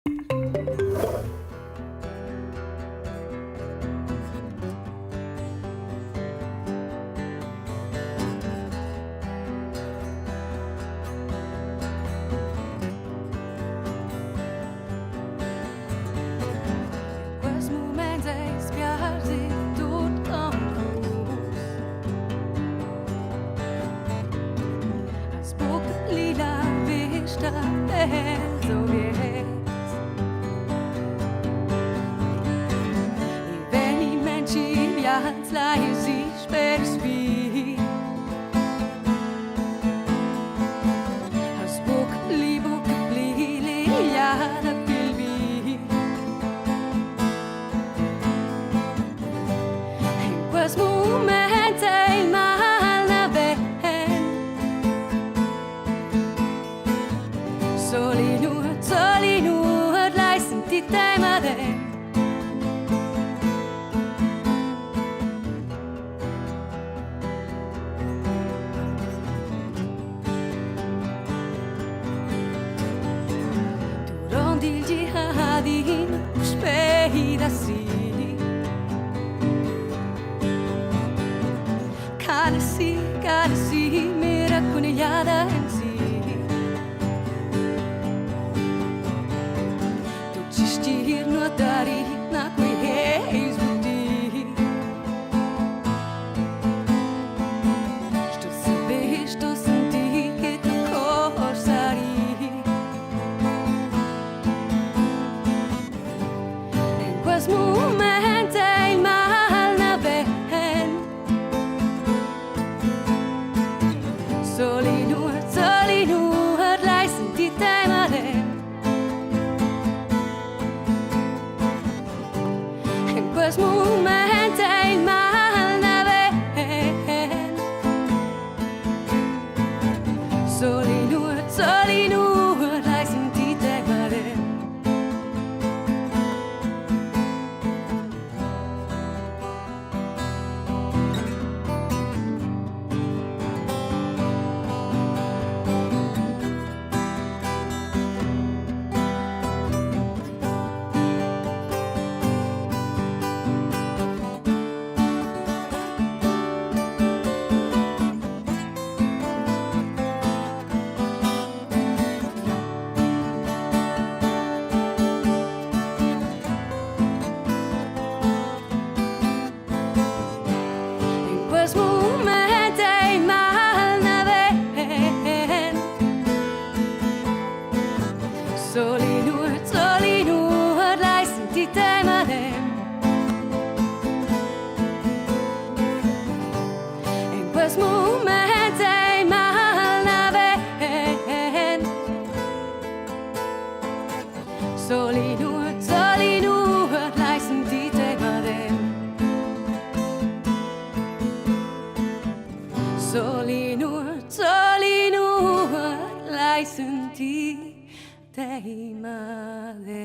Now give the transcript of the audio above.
So geht's. I veni menci viața la zi sper svi. Has book li liada pilvi. In quest momento il mal na ven. Soli nu, l'hai sentita male. Durante il jihadin, spera sì. Cada sì, mi racconigliata in sì. Dari na qui eis buti. Sto senti che tu corsari. In questo momento il mal na ven. Soli nu, l'hai sentita male. In questo momento il mal na ven. Soli nu, l'hai sentita male. Soli nu, l'hai sentita male. In questo momento il mal na ven. Soli nu, l'hai sentita male. Soli nu, l'hai sentita male.